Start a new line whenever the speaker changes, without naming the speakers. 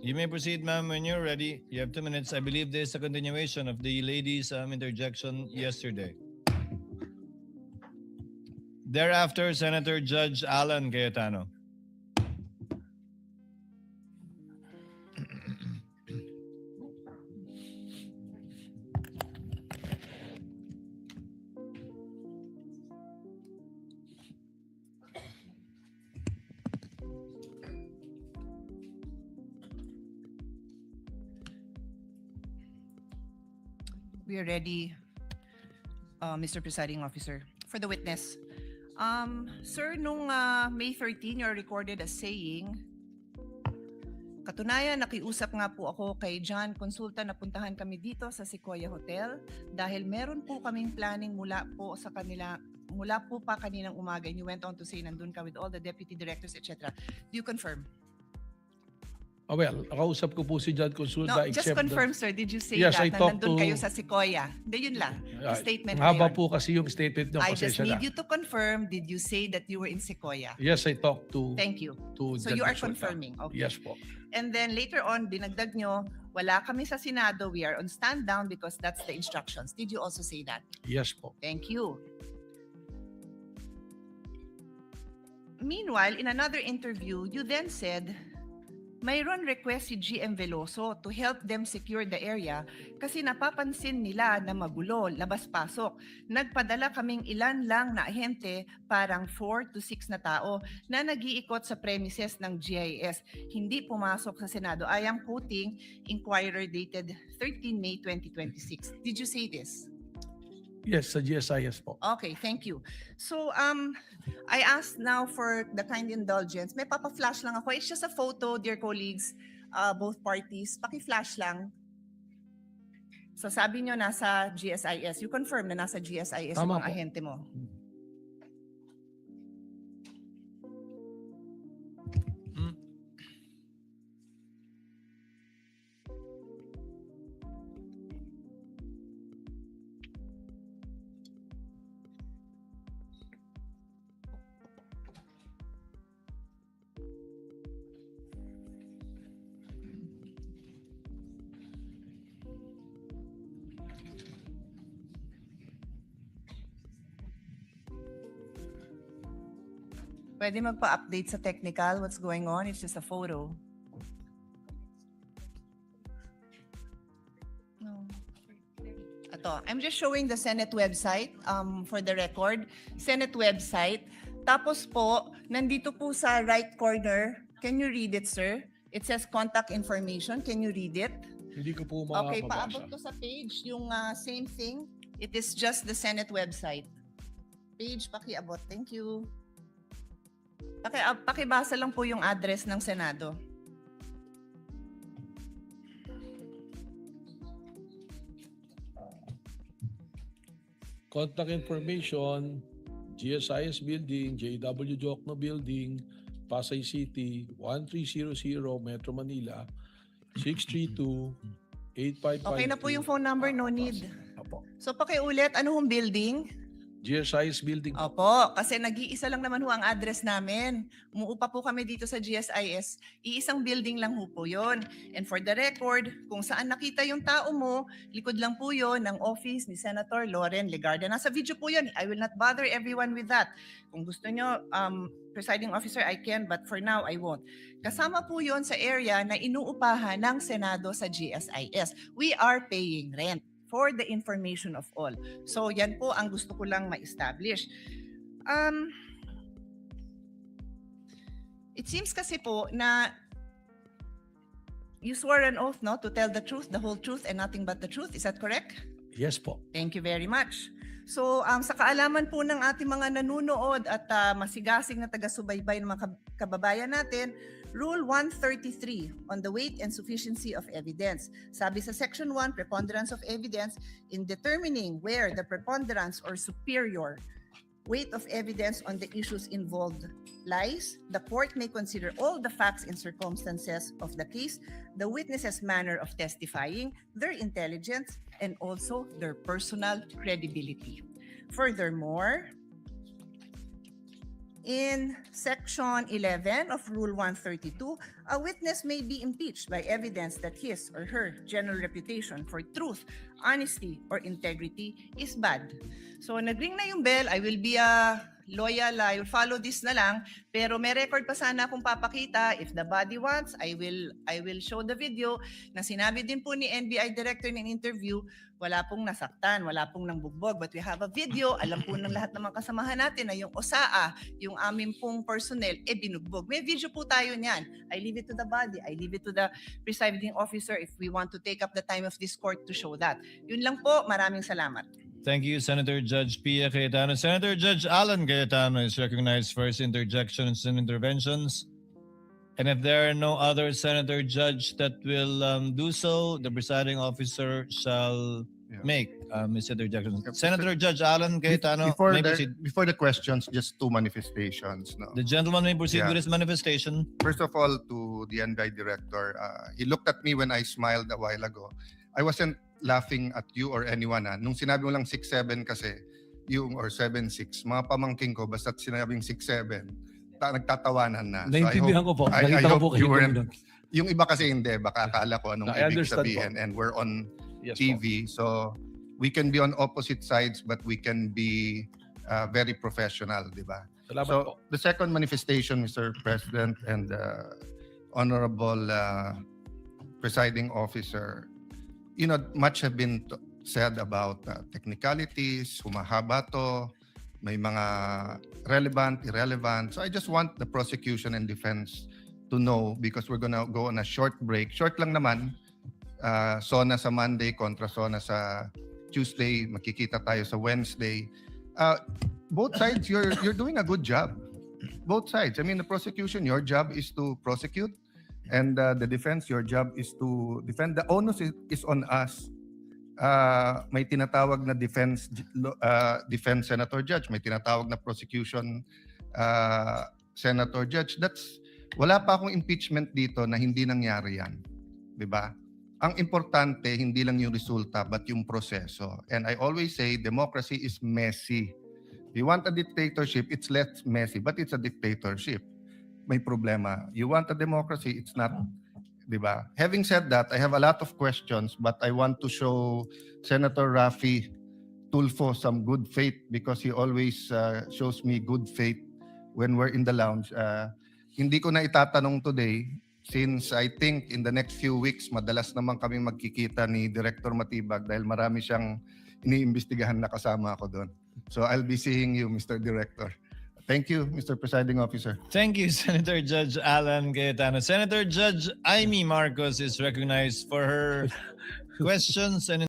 You may proceed, ma'am, when you're ready. You have 2 minutes. I believe this is a continuation of the lady's interjection yesterday. Thereafter, Senator Judge Alan Cayetano.
We are ready, Mr. Presiding Officer. For the witness. Sir, nung May 13, you're recorded as saying, katunayan, nakiusap nga po ako kay John Consulta na puntahan kami dito sa Sequoia Hotel dahil meron po kaming planning mula po pa kaninang umaga. And you went on to say nandun ka with all the deputy directors, etc. Do you confirm?
Well, nakausap ko po si John Consulta.
No, just confirm, sir. Did you say
Yes,
that
I
na
talked
nandun
to-
kayo sa Sequoia? Hindi, yun lang. Statement na
Haba
yun.
po kasi yung statement niyo.
I just
pasensya
need
na.
you to confirm, did you say that you were in Sequoia?
Yes, I talked to
Thank you. So
John
you are
Consulta.
confirming. Okay.
Yes po.
And then later on, dinagdag nyo, wala kami sa Senado, we are on stand down because that's the instructions. Did you also say that?
Yes po.
Thank you. Meanwhile, in another interview, you then said, mayroon request si GM Veloso to help them secure the area kasi napapansin nila na magulo, labas-pasok. Nagpadala kaming ilan lang na ahente, parang 4 to 6 na tao na nag-iikot sa premises ng GIS. Hindi pumasok sa Senado. I am quoting Inquirer dated 13 May 2026. Did you say this?
Yes, sa GSIS po.
Okay, thank you. So, I asked now for the kind indulgence. May papa-flash lang ako. It's just a photo, dear colleagues, both parties. Paki-flash lang. So, sabi nyo nasa GSIS. You confirm na nasa GSIS
Tama
yung
po.
ahente mo. Pwede magpa-update sa technical what's going on. It's just a photo. No. Ito, I'm just showing the Senate website for the record. Senate website. Tapos po, nandito po sa right corner. Can you read it, sir? It says contact information. Can you read it?
Hindi ko po
Okay,
makakabasa.
paabot ko sa page yung same thing. It is just the Senate website. Page, pakiabot. Thank you. Pakibasa lang po yung address ng Senado.
Contact information, GSIS Building, JW Jokno Building, Pasay City, 1300 Metro Manila, 632-8552.
Okay na po yung phone number, no need.
Apo.
So pakiulit, ano hong building?
GSIS Building.
Opo, kasi nag-iisa lang naman ho ang address namin. Umuupa po kami dito sa GSIS. Iisang building lang ho po yun. And for the record, kung saan nakita yung tao mo, likod lang po yun ng office ni Senator Loren Legarda. Nasa video po yun. I will not bother everyone with that. Kung gusto nyo, Presiding Officer, I can, but for now, I won't. Kasama po yun sa area na inuupahan ng Senado sa GSIS. We are paying rent for the information of all. So yan po ang gusto ko lang ma-establish. It seems kasi po na you swore an oath, no, to tell the truth, the whole truth, and nothing but the truth. Is that correct?
Yes po.
Thank you very much. So sa kaalaman po ng ating mga nanunood at masigasig na taga-subaybay ng mga kababayan natin, Rule 133 on the weight and sufficiency of evidence. Sabi sa Section 1, preponderance of evidence, in determining where the preponderance or superior weight of evidence on the issues involved lies, the court may consider all the facts and circumstances of the case, the witness's manner of testifying, their intelligence, and also their personal credibility. Furthermore, in Section 11 of Rule 132, A witness may be impeached by evidence that his or her general reputation for truth, honesty, or integrity is bad. So nagring na yung bell, I will be loyal, I will follow this na lang, pero may record pa sana akong papakita. If the body wants, I will show the video na sinabi din po ni NBI director in interview, wala pong nasaktan, wala pong nangbugbog, but we have a video, alam po ng lahat ng mga kasamahan natin na yung OSAA, yung aming pong personnel, binugbog. May video po tayo niyan. I leave it to the body, I leave it to the presiding officer if we want to take up the time of this court to show that. Yun lang po, maraming salamat.
Thank you, Senator Judge Pia Cayetano. Senator Judge Alan Cayetano is recognized for his interjections and interventions. And if there are no other Senator Judge that will do so, the presiding officer shall make his interjections. Senator Judge Alan Cayetano, may proceed.
Before the questions, just two manifestations. No?
The gentleman may proceed
Yeah.
with his manifestation.
First of all, to the NBI director, he looked at me when I smiled a while ago. I wasn't laughing at you or anyone. Nung sinabi mo lang 6'7" kasi, yung or 7'6", mga pamangking ko, basta't sinabing 6'7", nagtatawanan na. So
Naintindihan ko po.
I
Nakita ko
hope
po
you
kayo
weren't-
doon.
yung iba kasi hindi, baka akala ko anong
I
ibig
understand
sabihin.
po.
And we're on
Yes po.
TV, so we can be on opposite sides, but we can be very professional, di ba?
Salamat
So,
po.
the second manifestation, Mr. President and Honorable Presiding Officer, much have been said about technicalities, humahaba to, may mga relevant, irrelevant. So I just want the prosecution and defense to know, because we're gonna go on a short break. Short lang naman, SONA sa Monday kontra SONA sa Tuesday, makikita tayo sa Wednesday. Both sides, you're doing a good job. Both sides. I mean, the prosecution, your job is to prosecute, and the defense, your job is to defend. The onus is on us. May tinatawag na defense senator judge, may tinatawag na prosecution senator judge. Wala pa akong impeachment dito na hindi nangyari yan. 'Di ba? Ang importante, hindi lang yung resulta, but yung proseso. And I always say, democracy is messy. If you want a dictatorship, it's less messy, but it's a dictatorship. May problema. You want a democracy, it's not. Diba? Having said that, I have a lot of questions, but I want to show Senator Raffy Tulfo some good faith, because he always shows me good faith when we're in the lounge. Hindi ko na itatanong today, since I think in the next few weeks, madalas naman kami magkikita ni Director Matibag dahil marami siyang iniimbestigahan na kasama ako doon. So I'll be seeing you, Mr. Director. Thank you, Mr. Presiding Officer.
Thank you, Senator Judge Alan Cayetano. Senator Judge Amy Marcos is recognized for her questions and